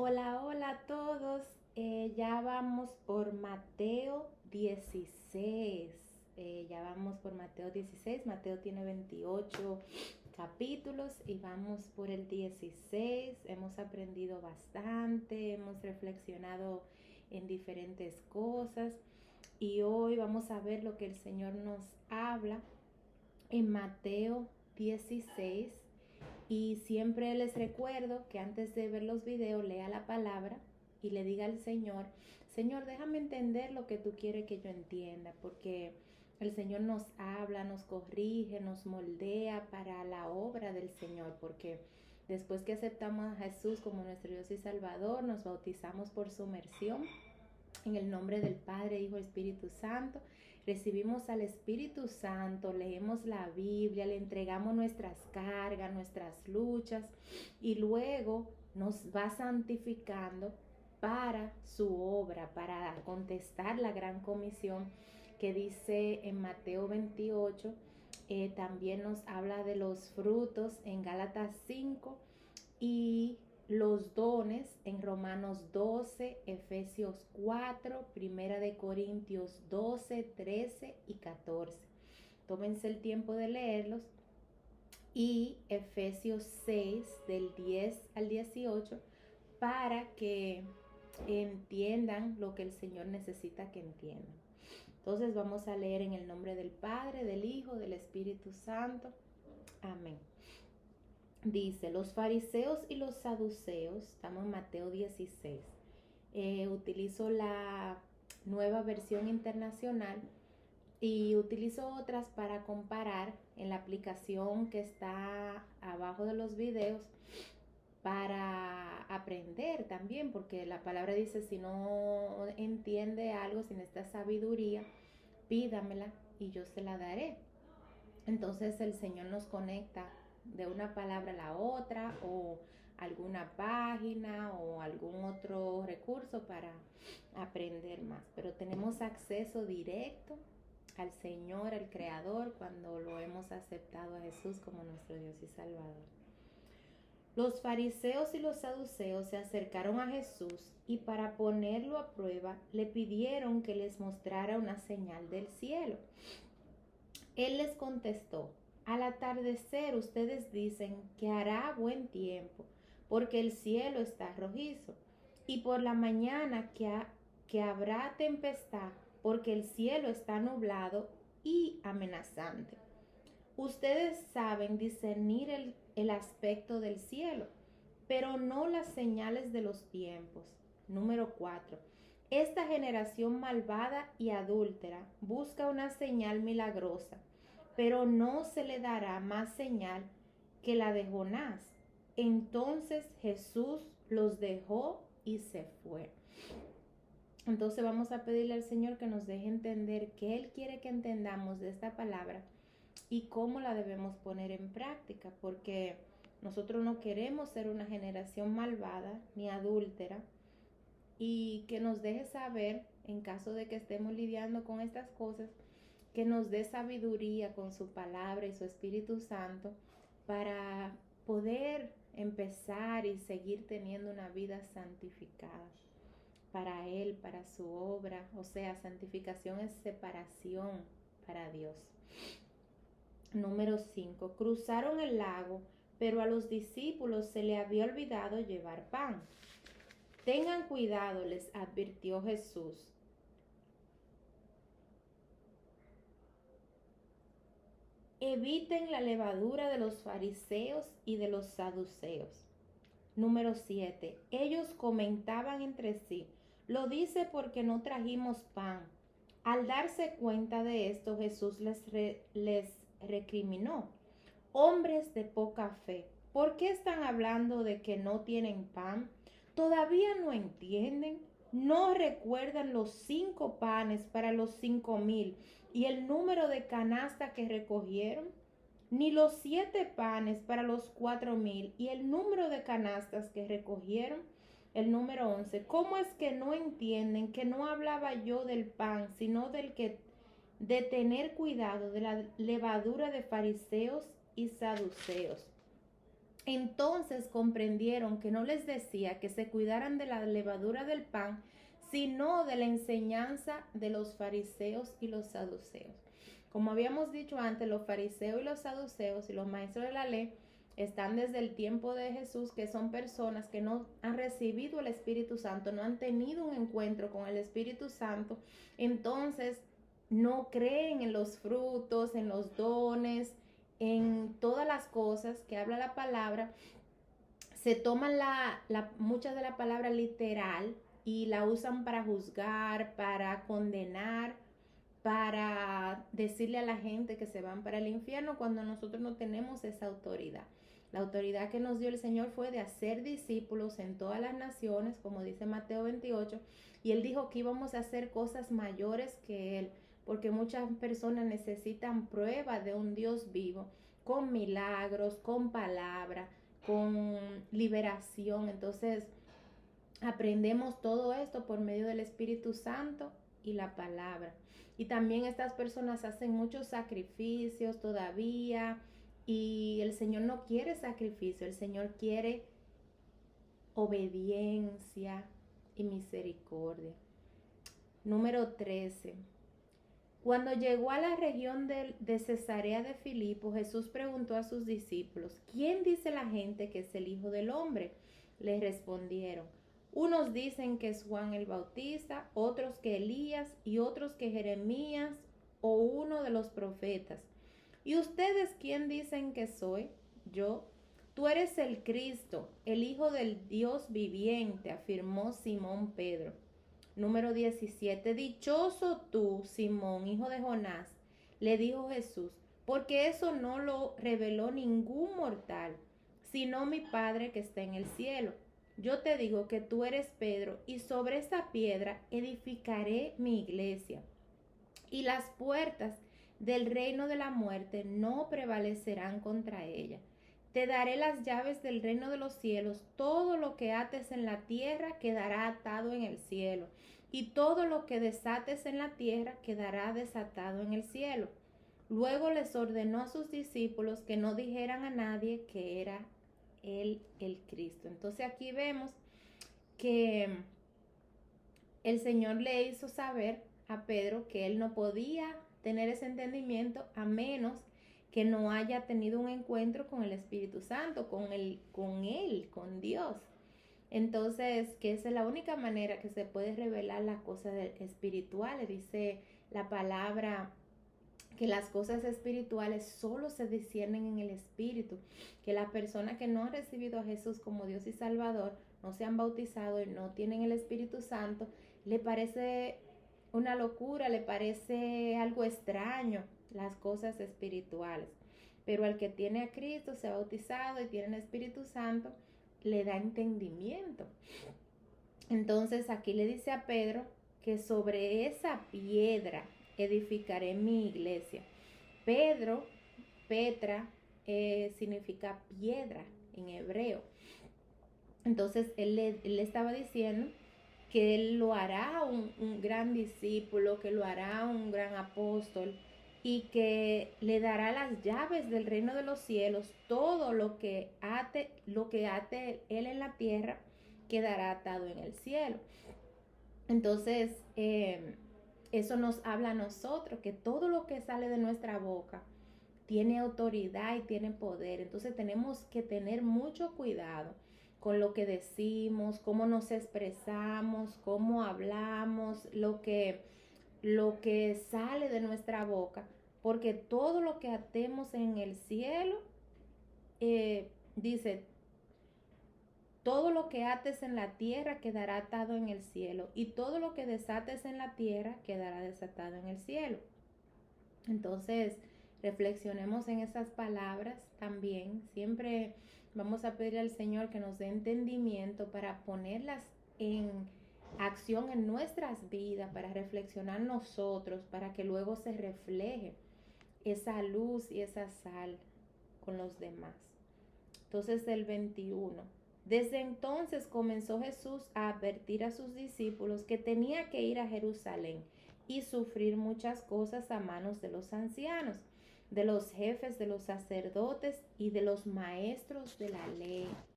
Hola, hola a todos. Ya vamos por Mateo 16. Ya vamos por Mateo 16. Mateo tiene 28 capítulos y vamos por el 16. Hemos aprendido bastante, hemos reflexionado en diferentes cosas y hoy vamos a ver lo que el Señor nos habla en Mateo 16. Y siempre les recuerdo que antes de ver los videos lea la palabra y le diga al Señor, Señor, déjame entender lo que tú quieres que yo entienda, porque el Señor nos habla, nos corrige, nos moldea para la obra del Señor, porque después que aceptamos a Jesús como nuestro Dios y Salvador, nos bautizamos por su inmersión en el nombre del Padre, Hijo y Espíritu Santo. Recibimos al Espíritu Santo, leemos la Biblia, le entregamos nuestras cargas, nuestras luchas y luego nos va santificando para su obra, para contestar la gran comisión que dice en Mateo 28. También nos habla de los frutos en Gálatas 5 y los dones en Romanos 12, Efesios 4, Primera de Corintios 12, 13 y 14. Tómense el tiempo de leerlos. Y Efesios 6 del 10 al 18 para que entiendan lo que el Señor necesita que entiendan. Entonces vamos a leer en el nombre del Padre, del Hijo, del Espíritu Santo. Amén. Dice, los fariseos y los saduceos, estamos en Mateo 16. Utilizo la nueva versión internacional y utilizo otras para comparar en la aplicación que está abajo de los videos para aprender también, porque la palabra dice, si no entiende algo, si necesita sabiduría, pídamela y yo se la daré. Entonces el Señor nos conecta de una palabra a la otra o alguna página o algún otro recurso para aprender más. Pero tenemos acceso directo al Señor, al Creador, cuando lo hemos aceptado a Jesús como nuestro Dios y Salvador. Los fariseos y los saduceos se acercaron a Jesús y para ponerlo a prueba le pidieron que les mostrara una señal del cielo. Él les contestó, al atardecer ustedes dicen que hará buen tiempo, porque el cielo está rojizo, y por la mañana que habrá tempestad, porque el cielo está nublado y amenazante. Ustedes saben discernir el aspecto del cielo, pero no las señales de los tiempos. Número 4. Esta generación malvada y adúltera busca una señal milagrosa, pero no se le dará más señal que la de Jonás. Entonces Jesús los dejó y se fue. Entonces vamos a pedirle al Señor que nos deje entender qué Él quiere que entendamos de esta palabra y cómo la debemos poner en práctica, porque nosotros no queremos ser una generación malvada ni adúltera, y que nos deje saber, en caso de que estemos lidiando con estas cosas, que nos dé sabiduría con su palabra y su Espíritu Santo para poder empezar y seguir teniendo una vida santificada para Él, para su obra. O sea, santificación es separación para Dios. Número 5. Cruzaron el lago, pero a los discípulos se le había olvidado llevar pan. Tengan cuidado, les advirtió Jesús. Eviten la levadura de los fariseos y de los saduceos. Número 7. Ellos comentaban entre sí, lo dice porque no trajimos pan. Al darse cuenta de esto, Jesús les recriminó. Hombres de poca fe, ¿por qué están hablando de que no tienen pan? ¿Todavía no entienden? ¿No recuerdan los 5 panes para los 5,000 y el número de canasta que recogieron? Ni los 7 panes para los 4,000 y el número de canastas que recogieron. El número 11. ¿Cómo es que no entienden que no hablaba yo del pan, sino de tener cuidado de la levadura de fariseos y saduceos? Entonces comprendieron que no les decía que se cuidaran de la levadura del pan, sino de la enseñanza de los fariseos y los saduceos. Como habíamos dicho antes, los fariseos y los saduceos y los maestros de la ley están desde el tiempo de Jesús, que son personas que no han recibido el Espíritu Santo, no han tenido un encuentro con el Espíritu Santo, entonces no creen en los frutos, en los dones, en todas las cosas que habla la palabra. Se toman muchas de la palabra literal y la usan para juzgar, para condenar, para decirle a la gente que se van para el infierno, cuando nosotros no tenemos esa autoridad. La autoridad que nos dio el Señor fue de hacer discípulos en todas las naciones, como dice Mateo 28, y Él dijo que íbamos a hacer cosas mayores que Él, porque muchas personas necesitan prueba de un Dios vivo, con milagros, con palabra, con liberación. Entonces, aprendemos todo esto por medio del Espíritu Santo y la palabra. Y también estas personas hacen muchos sacrificios todavía, y el Señor no quiere sacrificio, el Señor quiere obediencia y misericordia. Número 13. Cuando llegó a la región de Cesarea de Filipo, Jesús preguntó a sus discípulos: ¿quién dice la gente que es el Hijo del Hombre? Le respondieron: unos dicen que es Juan el Bautista, otros que Elías y otros que Jeremías o uno de los profetas. ¿Y ustedes quién dicen que soy? Yo. Tú eres el Cristo, el Hijo del Dios viviente, afirmó Simón Pedro. Número 17. Dichoso tú, Simón, hijo de Jonás, le dijo Jesús, porque eso no lo reveló ningún mortal, sino mi Padre que está en el cielo. Yo te digo que tú eres Pedro, y sobre esta piedra edificaré mi iglesia, y las puertas del reino de la muerte no prevalecerán contra ella. Te daré las llaves del reino de los cielos. Todo lo que ates en la tierra quedará atado en el cielo, y todo lo que desates en la tierra quedará desatado en el cielo. Luego les ordenó a sus discípulos que no dijeran a nadie que era él el Cristo. Entonces aquí vemos que el Señor le hizo saber a Pedro que él no podía tener ese entendimiento a menos que no haya tenido un encuentro con el Espíritu Santo, con él, con Dios. Entonces, que esa es la única manera que se puede revelar las cosas espirituales. Dice la palabra que las cosas espirituales solo se disciernen en el Espíritu, que las personas que no han recibido a Jesús como Dios y Salvador, no se han bautizado y no tienen el Espíritu Santo, le parece una locura, le parece algo extraño las cosas espirituales. Pero al que tiene a Cristo, se ha bautizado y tiene el Espíritu Santo, le da entendimiento. Entonces aquí le dice a Pedro que sobre esa piedra edificaré mi iglesia. Pedro, Petra, significa piedra en hebreo. Entonces él le estaba diciendo que él lo hará un gran discípulo, que lo hará un gran apóstol, y que le dará las llaves del reino de los cielos. Todo lo que ate él en la tierra quedará atado en el cielo. Entonces, eso nos habla a nosotros, que todo lo que sale de nuestra boca tiene autoridad y tiene poder. Entonces tenemos que tener mucho cuidado con lo que decimos, cómo nos expresamos, cómo hablamos, lo que sale de nuestra boca, porque todo lo que atemos en el cielo, dice, todo lo que ates en la tierra quedará atado en el cielo, y todo lo que desates en la tierra quedará desatado en el cielo. Entonces, reflexionemos en esas palabras también. Siempre vamos a pedir al Señor que nos dé entendimiento para ponerlas en acción en nuestras vidas, para reflexionar nosotros, para que luego se refleje esa luz y esa sal con los demás. Entonces el 21. Desde entonces comenzó Jesús a advertir a sus discípulos que tenía que ir a Jerusalén y sufrir muchas cosas a manos de los ancianos, de los jefes de los sacerdotes y de los maestros de la ley.